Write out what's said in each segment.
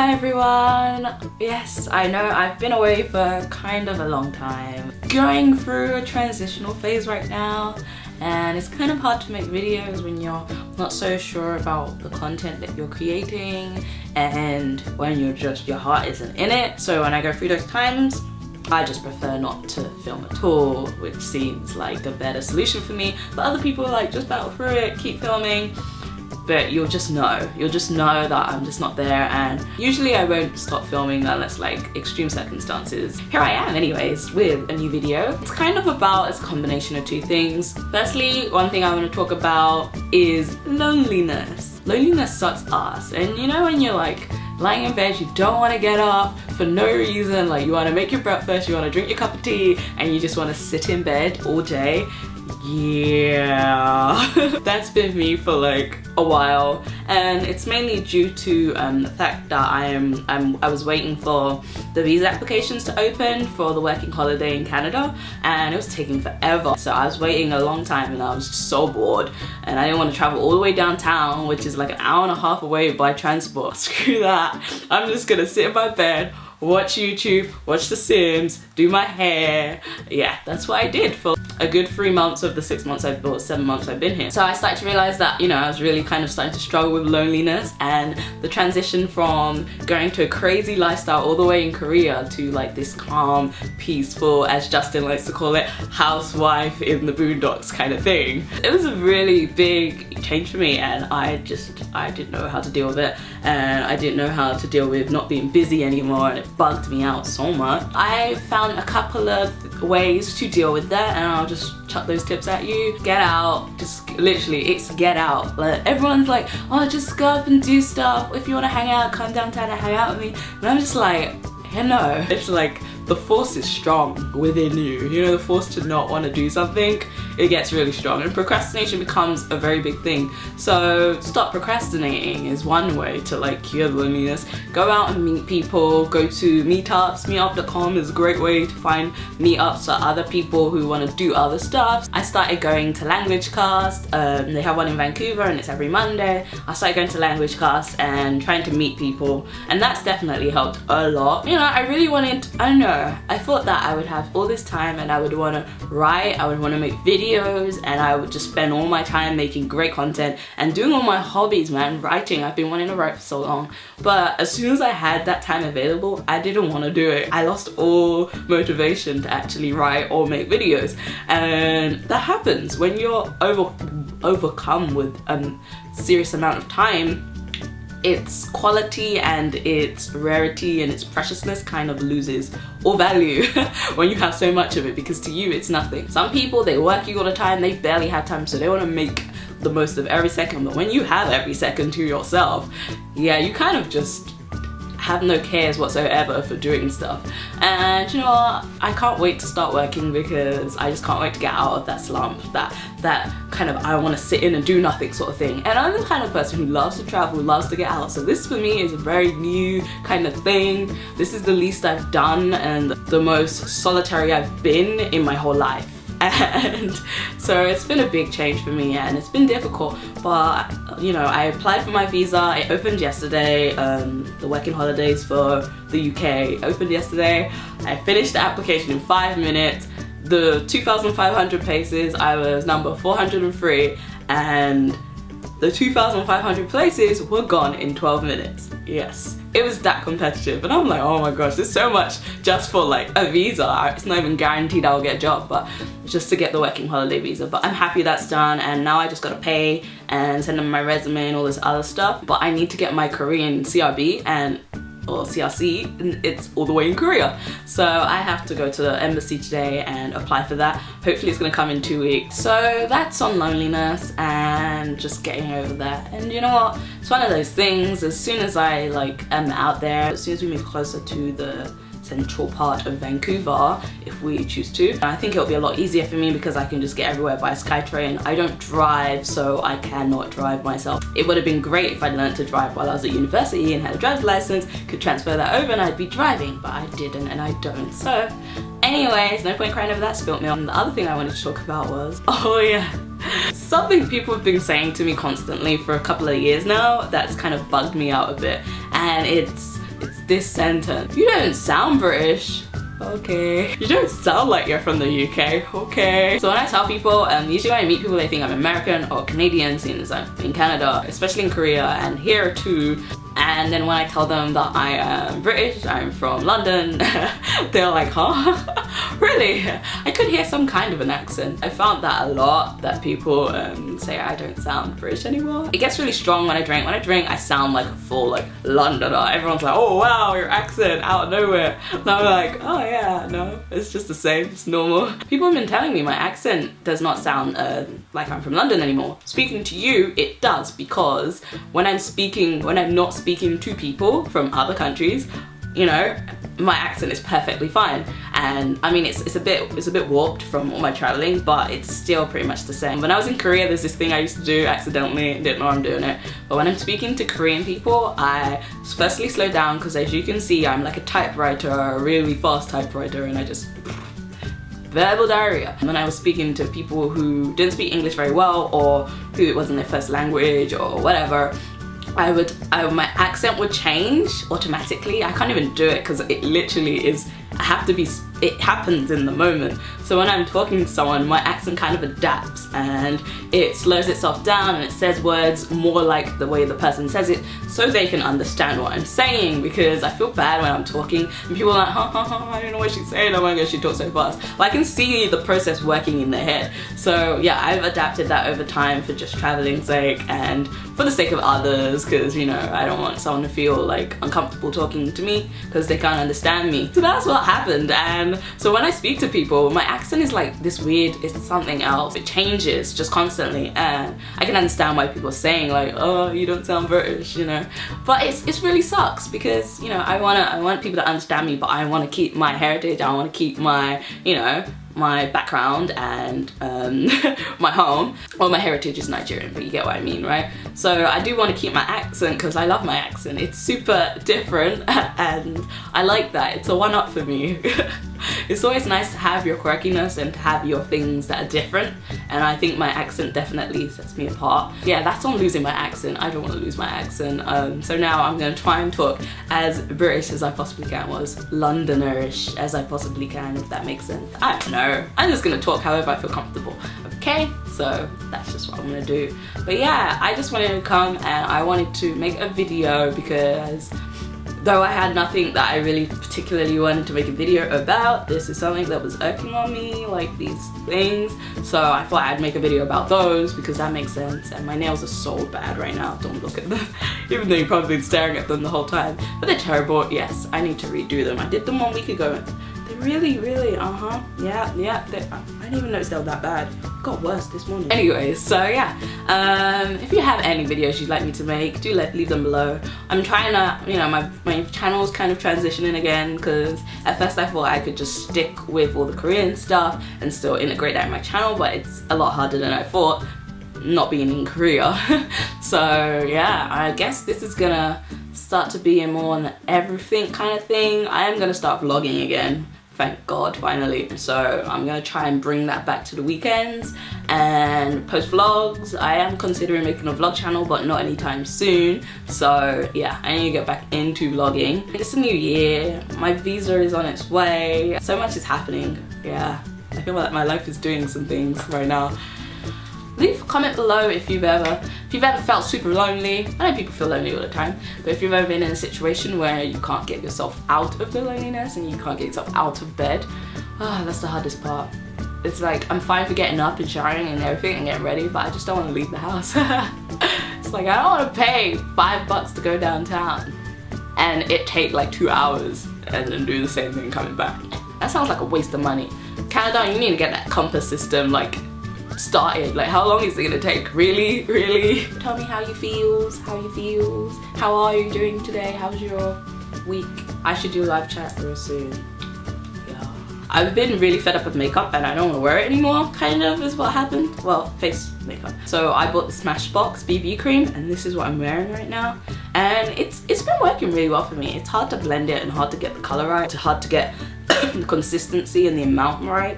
Hi everyone! Yes, I know I've been away for kind of a long time. Going through a transitional phase right now, and it's kind of hard to make videos when you're not so sure about the content that you're creating and when your heart isn't in it. So when I go through those times, I just prefer not to film at all, which seems like a better solution for me. But other people are like, just battle through it, keep filming. But you'll just know that I'm just not there, and usually I won't stop filming unless like extreme circumstances. Here I am anyways with a new video. It's kind of about a combination of two things. Firstly, one thing I want to talk about is loneliness. Loneliness sucks ass, and you know when you're like lying in bed, you don't want to get up for no reason, like you want to make your breakfast, you want to drink your cup of tea, and you just want to sit in bed all day. Yeah, that's been me for like a while, and it's mainly due to the fact that I was waiting for the visa applications to open for the working holiday in Canada, and it was taking forever. So I was waiting a long time, and I was just so bored, and I didn't want to travel all the way downtown, which is like an hour and a half away by transport. Screw that. I'm just gonna sit in my bed, watch YouTube, watch The Sims, do my hair. Yeah, that's what I did for a good 3 months of the 6 months or 7 months I've been here. So I started to realize that, you know, I was really kind of starting to struggle with loneliness, and the transition from going to a crazy lifestyle all the way in Korea to like this calm, peaceful, as Justin likes to call it, housewife in the boondocks kind of thing. It was a really big change for me, and I didn't know how to deal with it, and I didn't know how to deal with not being busy anymore, and it bugged me out so much. I found a couple of ways to deal with that, and I'll just chuck those tips at you. Get out, just literally, it's get out. Like everyone's like, oh, just go up and do stuff. If you want to hang out, come downtown and hang out with me. And I'm just like, no. It's like the force is strong within you. You know, the force to not want to do something, it gets really strong, and procrastination becomes a very big thing. So stop procrastinating is one way to like cure loneliness. Go out and meet people, go to meetups. Meetup.com is a great way to find meetups for other people who want to do other stuff. I started going to Language Cast. They have one in Vancouver and it's every Monday. I started going to Language Cast and trying to meet people, and that's definitely helped a lot. You know, I really wanted, I don't know, I thought that I would have all this time and I would want to write, I would want to make videos, and I would just spend all my time making great content and doing all my hobbies, man. Writing, I've been wanting to write for so long, but as soon as I had that time available, I didn't want to do it. I lost all motivation to actually write or make videos, and that happens when you're overcome with a serious amount of time. Its quality and its rarity and its preciousness kind of loses all value when you have so much of it, because to you it's nothing. Some people, they working all the time, they barely have time, so they want to make the most of every second. But when you have every second to yourself, yeah, you kind of just have no cares whatsoever for doing stuff. And you know what, I can't wait to start working, because I just can't wait to get out of that slump, that kind of I want to sit in and do nothing sort of thing. And I'm the kind of person who loves to travel, who loves to get out, so this for me is a very new kind of thing. This is the least I've done and the most solitary I've been in my whole life. And so it's been a big change for me, and it's been difficult, but you know, I applied for my visa. It opened yesterday. The working holidays for the UK opened yesterday. I finished the application in 5 minutes. The 2,500 places, I was number 403, and the 2,500 places were gone in 12 minutes. Yes, it was that competitive, and I'm like, oh my gosh, there's so much just for like a visa. It's not even guaranteed I'll get a job, but just to get the working holiday visa. But I'm happy that's done, and now I just gotta pay and send them my resume and all this other stuff. But I need to get my Korean CRB or CRC, it's all the way in Korea. So I have to go to the embassy today and apply for that. Hopefully it's gonna come in 2 weeks. So that's on loneliness and just getting over that. And you know what? It's one of those things, as soon as I like am out there, as soon as we move closer to the central part of Vancouver, if we choose to, I think it'll be a lot easier for me, because I can just get everywhere by SkyTrain. I don't drive, so I cannot drive myself. It would have been great if I'd learned to drive while I was at university and had a driver's license, could transfer that over and I'd be driving, but I didn't and I don't. So anyways, no point crying over that spilt milk. And the other thing I wanted to talk about was, oh yeah, something people have been saying to me constantly for a couple of years now that's kind of bugged me out a bit, and it's this sentence. You don't sound British. Okay. You don't sound like you're from the UK. Okay. So when I tell people, usually when I meet people, they think I'm American or Canadian, seeing as I'm in Canada, especially in Korea and here too. And then when I tell them that I am British, I'm from London, they're like, huh? Really? I could hear some kind of an accent. I found that a lot, that people say I don't sound British anymore. It gets really strong when I drink. When I drink, I sound like a full like Londoner. Everyone's like, oh wow, your accent out of nowhere. And I'm like, oh yeah, no, it's just the same, it's normal. People have been telling me my accent does not sound like I'm from London anymore. Speaking to you, it does, because when I'm not speaking to people from other countries, you know, my accent is perfectly fine. And I mean, it's a bit warped from all my traveling, but it's still pretty much the same. When I was in Korea, there's this thing I used to do accidentally, didn't know I'm doing it. But when I'm speaking to Korean people, I firstly slow down, because as you can see, I'm like a typewriter, a really fast typewriter, and I just verbal diarrhea. When I was speaking to people who didn't speak English very well, or who it wasn't their first language or whatever, my accent would change automatically. I can't even do it because it literally is, it happens in the moment. So when I'm talking to someone, my accent kind of adapts and it slows itself down and it says words more like the way the person says it, so they can understand what I'm saying, because I feel bad when I'm talking and people are like, I don't know what she's saying, oh my gosh, she talks so fast. Well, I can see the process working in their head. So yeah, I've adapted that over time for just traveling's sake and for the sake of others, because you know, I don't want someone to feel like uncomfortable talking to me because they can't understand me. So that's what happened. And so when I speak to people, my accent is like this weird, it's something else. It changes just constantly, and I can understand why people are saying like, oh, you don't sound British, you know. But it's really sucks, because you know, I want people to understand me, but I want to keep my heritage, I want to keep my, you know, my background and my home. Well, my heritage is Nigerian, but you get what I mean, right? So I do want to keep my accent because I love my accent. It's super different and I like that. It's a one-up for me. It's always nice to have your quirkiness and to have your things that are different, and I think my accent definitely sets me apart. Yeah, that's on losing my accent. I don't want to lose my accent. So now I'm going to try and talk as British as I possibly can, or as Londonerish as I possibly can, if that makes sense. I don't know. I'm just going to talk however I feel comfortable. Okay, so that's just what I'm gonna do. But yeah, I just wanted to come and I wanted to make a video, because though I had nothing that I really particularly wanted to make a video about, this is something that was irking on me, like these things. So I thought I'd make a video about those, because that makes sense. And my nails are so bad right now, don't look at them. Even though you've probably been staring at them the whole time. But they're terrible. Yes, I need to redo them. I did them 1 week ago. They're really, yeah, I didn't even notice they were that bad. It got worse this morning. Anyways, so yeah, if you have any videos you'd like me to make, do leave them below. I'm trying to, you know, my channel's kind of transitioning again, because at first I thought I could just stick with all the Korean stuff and still integrate that in my channel, but it's a lot harder than I thought, not being in Korea. So yeah, I guess this is gonna start to be a more on everything kind of thing. I am gonna start vlogging again, thank God, finally. So I'm gonna try and bring that back to the weekends and post vlogs. I am considering making a vlog channel, but not anytime soon. So yeah, I need to get back into vlogging. It's a new year, my visa is on its way, so much is happening. Yeah, I feel like my life is doing some things right now. Leave a comment below if you've ever felt super lonely. I know people feel lonely all the time, but if you've ever been in a situation where you can't get yourself out of the loneliness and you can't get yourself out of bed, that's the hardest part. It's like, I'm fine for getting up and showering and everything and getting ready, but I just don't want to leave the house. It's like, I don't want to pay $5 to go downtown and it take like 2 hours and then do the same thing coming back. That sounds like a waste of money. Canada, you need to get that compass system like started. Like, how long is it gonna take? Really? Tell me how you feels, how are you doing today, how's your week? I should do a live chat real soon. Yeah, I've been really fed up with makeup and I don't want to wear it anymore, kind of is what happened. Well, face makeup. So I bought the Smashbox BB cream and this is what I'm wearing right now, and it's been working really well for me. It's hard to blend it and hard to get the color right. It's hard to get the consistency and the amount right.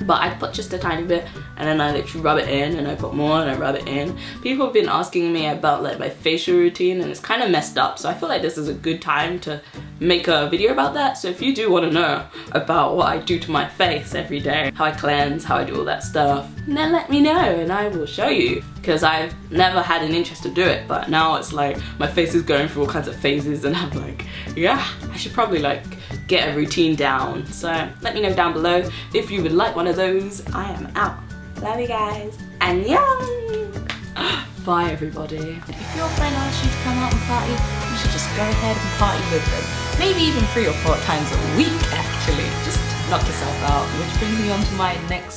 but I put just a tiny bit and then I literally rub it in and I put more and I rub it in. People have been asking me about like my facial routine and it's kind of messed up, so I feel like this is a good time to make a video about that. So if you do want to know about what I do to my face every day, how I cleanse, how I do all that stuff, then let me know and I will show you, because I've never had an interest to do it, but now it's like my face is going through all kinds of phases and I'm like, yeah, I should probably like get a routine down. So let me know down below if you would like one of those. I am out. Love you guys. Annyeong! Bye everybody. If your friend asks you to come out and party, you should just go ahead and party with them. Maybe even 3 or 4 times a week actually. Just knock yourself out. Which brings me on to my next